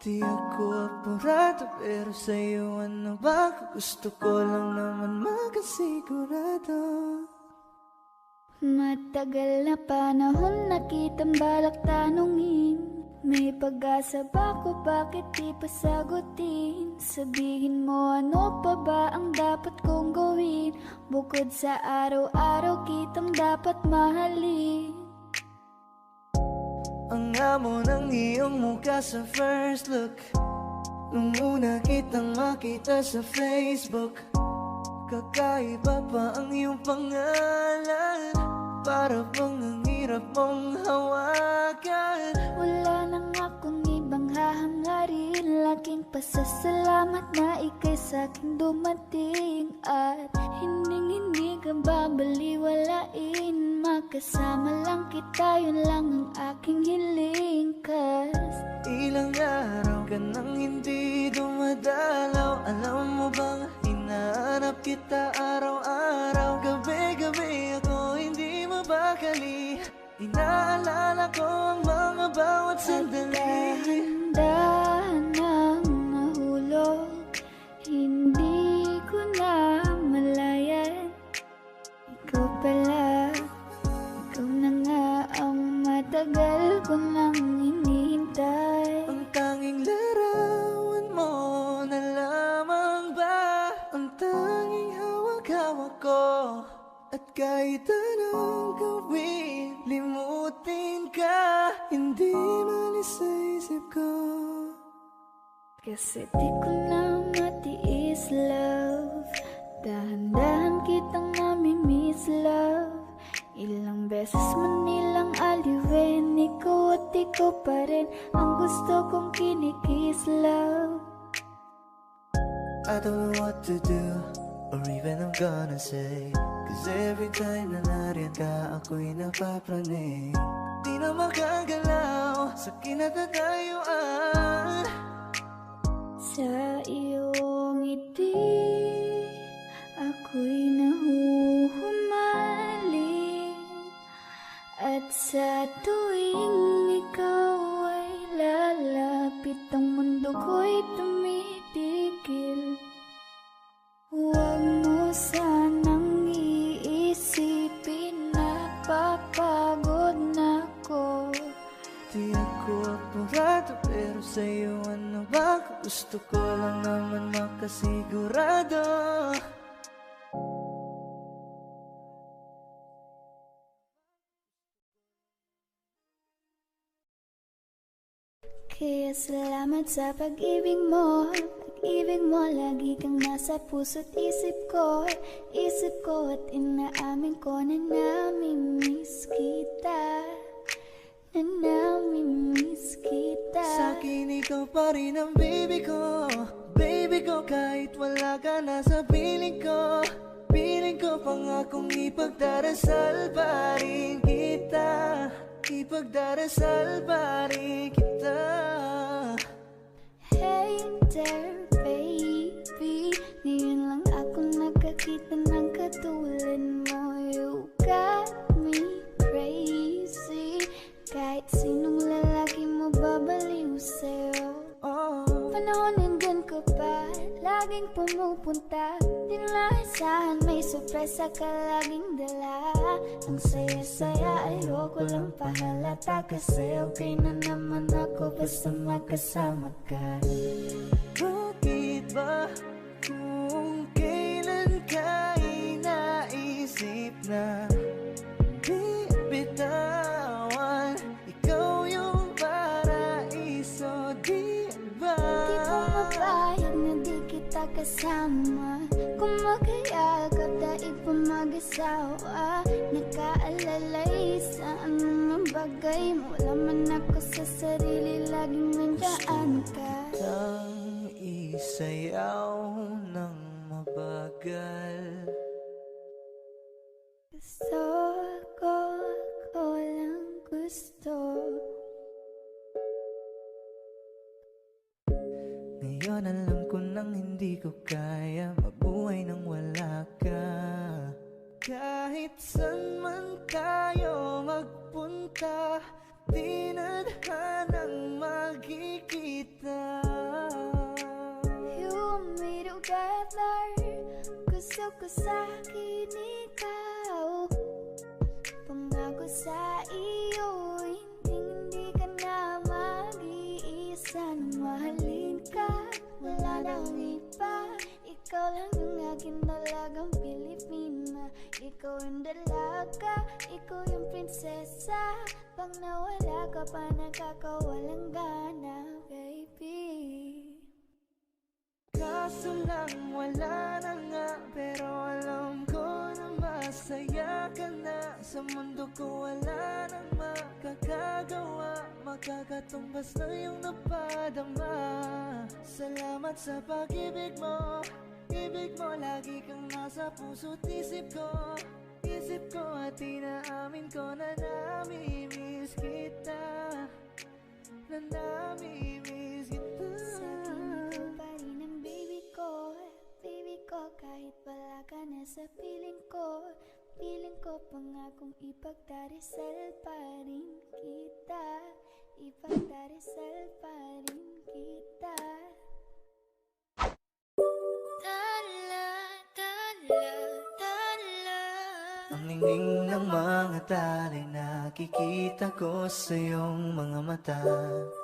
Di ako apurado, pero sa'yo ano ba? Gusto ko lang naman makasigurado. Matagal na panahon na kitang balak tanungin. May pag-asa ba ko, bakit di pa sagutin? Sabihin mo ano pa ba ang dapat kong gawin? Bukod sa araw-araw kitang dapat mahalin. Ang amo ng iyong mukha sa first look, nung una kitang makita sa Facebook. Kakaiba pa ang iyong pangalan, para bang ang hirap mong hawakan. Wala nang akong ibang hahangarin, laking pasasalamat na ika'y sa'kin dumating. At hindi ka babaliwalain, makasama lang kita, yun lang ang aking hiling. Cause ilang araw ka nang hindi dumadalaw. Alam mo bang hinahanap kita araw-araw? Gabi-gabi ako hindi mabakali, inaalala ko ang mga bawat sandali. dahan-dahan nang nahulog, hindi ko na malayan. Ikaw pala, ikaw na nga ang matagal ko nang hinihintay. Ang tanging larawan mo na lamang ba ang tanging hawak-hawak ko? At kahit anong gawin, limutin ka, hindi malis sa isip ko. Kasi di ko na matiis, love. Dahan-dahan kitang nami-miss, love. Ilang beses man nilang aliwin, ikaw at ikaw pa rin ang gusto kong kinikiss, love. I don't know what to do, or even I'm gonna say, cause every time na nariyan ka, ako'y napapraning. Di na makagalaw sa kinatatayuan. Sa iyong ngiti, ako'y nahuhumaling. At sa tuwing ikaw ay lalapit, ang mundo ko'y tumitigil. Huwag mo sanang iisipin na papagod na ako. Di ako apurado, pero sa'yo ano ba? Gusto ko lang naman makasigurado. Kaya salamat sa pag-ibig mo. Pag-ibig mo, lagi kang nasa puso't isip ko. Isip ko at inaamin ko na nami-miss kita. Na nami-miss kita. Sa'kin ikaw pa rin ang baby ko. Baby ko, kahit wala ka na sa piling ko. Piling ko pangakong ipagdarasal pa rin kita. Ipagdarasal pa rin kita. Hey there baby, ngayon lang ako nakakita ng katulad mo. You got me crazy, kahit sinong lalaki mo babaliw sa'yo. Panahon nandun ka pa, laging pumupunta. Di nalasahan, may sorpresa ka laging dala. Ang saya-saya, ayoko lang pahalata. Kasi okay na naman ako basta magkasama ka. Bakit ba kung kailan ka inaisip na di bitawan? Ikaw yung paraiso, di ba? Di ko mapayag na di kita kasama. Kung magkayagap, daig pa mag-asawa. Nakaalalay sa anumang bagay. Wala man ako sa sarili, laging nandyan ka. Ang isayaw ng mabagal. Gusto ako lang gusto. Ngayon alam ko nang hindi ko kaya mabuhay nang wala ka. Kahit saan man tayo magpunta, di na hanang magkikita. ko sa'kin ikaw. Pangako sa iyo, hindi ka na mag-iisa. Nang mahalin ka, wala nang iba. Ikaw lang yung akin talagang Pilipina. Ikaw yung dalaga, ikaw yung prinsesa. Pag nawala ka pa, nakakawalang gana, baby. Kaso lang wala na nga, pero alam ko na masaya ka na. Sa mundo ko wala nang makakagawa, makakatumbas na yung napadama. Salamat sa pag-ibig mo, ibig mo. Lagi kang nasa puso't isip ko, isip ko. At inaamin ko na namimiss kita, na namimiss kita. Baby ko, kahit wala ka na sa piling ko, piling ko pangakong ipagdarasal pa rin kita, ipagdarasal pa rin kita. Tala, tala, tala. Ang ningning ng mga talay, nakikita ko sa iyong mga mata.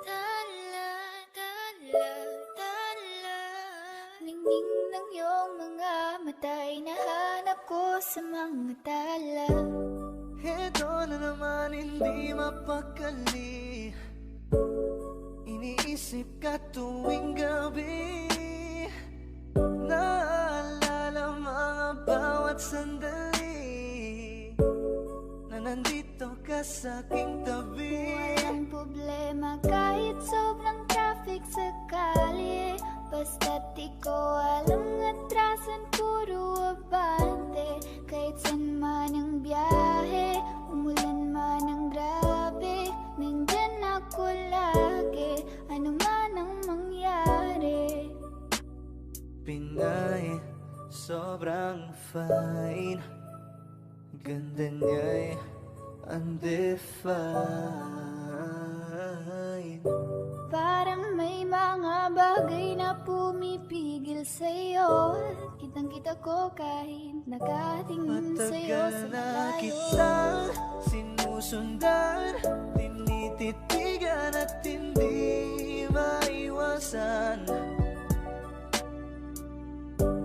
Tala, tala, tala. Ningning ng iyong mga mata'y nahanap ko sa mga tala. Heto na naman, hindi mapakali. Iniisip ka tuwing gabi, naalala mga bawat sandali na nandito ka sa aking tabi. Walang problema kahit sobrang traffic sa kalye, basta't ikaw alam atrasan puro abante. Kahit saan man ang biyahe, umulan man ang grabe, nandyan ako lagi, ano man ang mangyari. Pinay, sobrang fine, ganda niya'y undefined. Parang may mga bagay na pumipigil sa'yo. Kitang-kita ko kahit nakatingin sa'yo sa Matagal na malayo. kitang sinusundan, tinititigan at hindi maiwasan.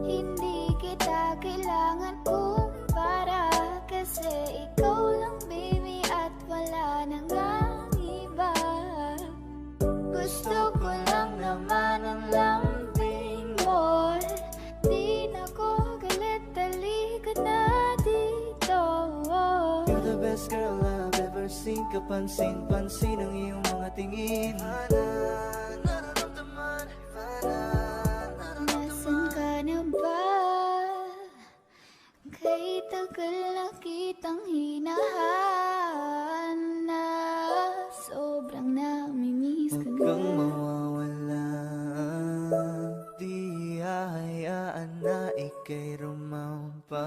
Hindi kita kailangan kumpara, kasi ikaw lang baby at wala nang ang iba. Gusto ko lang naman ang lambing mo, di na ko galit, halika na dito. You're the best girl I've ever seen. Kapansin-pansin ang iyong mga tingin. Nararamdaman, Nasaan ka na ba? Kay tagal na kitang hinahanap, sobrang namimiss ka huwag na. kang mawawala, di hahayaan na ika'y rumampa.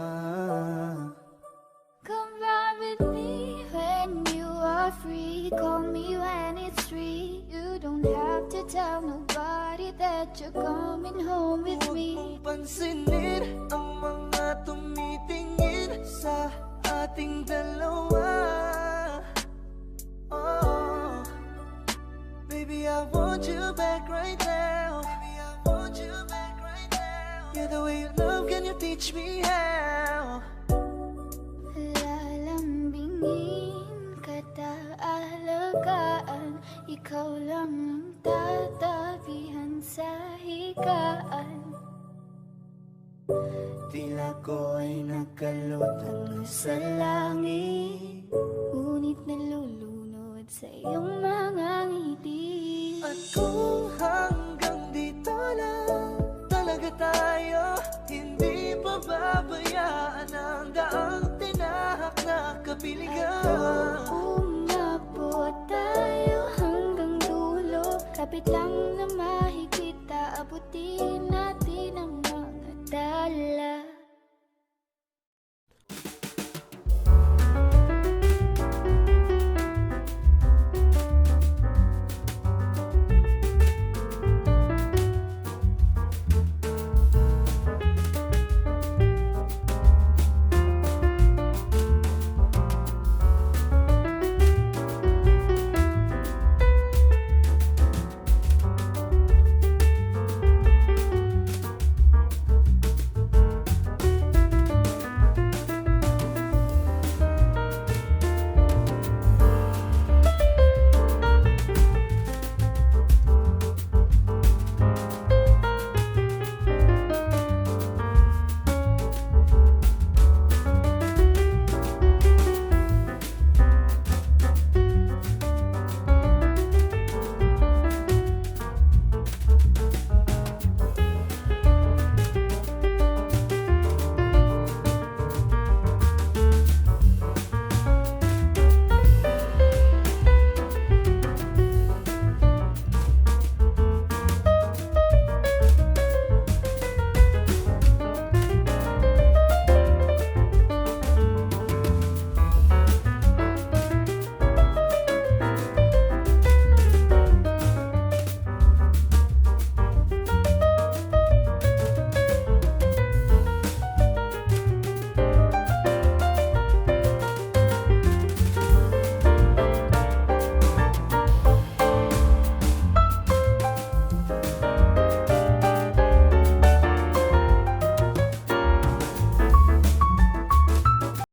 Come ride with me when you are free, call me when it's free. You don't have to tell nobody that you're coming home with Huwag me. mong pansinin ang mga tumitingin sa ating dalawa. Oh, baby, I want you back right now. Baby, I want you back right now. Yeah, the way you love, can you teach me how? Lalambingin kita, alagaan, ikaw lang ang tatabihan sa higaan. Tila ko ay nakalutang sa langit, Ngunit nalulunod sa iyong mga ngiti. at kung hanggang dito lang talaga tayo, hindi pababayaan ang daang tinahak na kapiligan.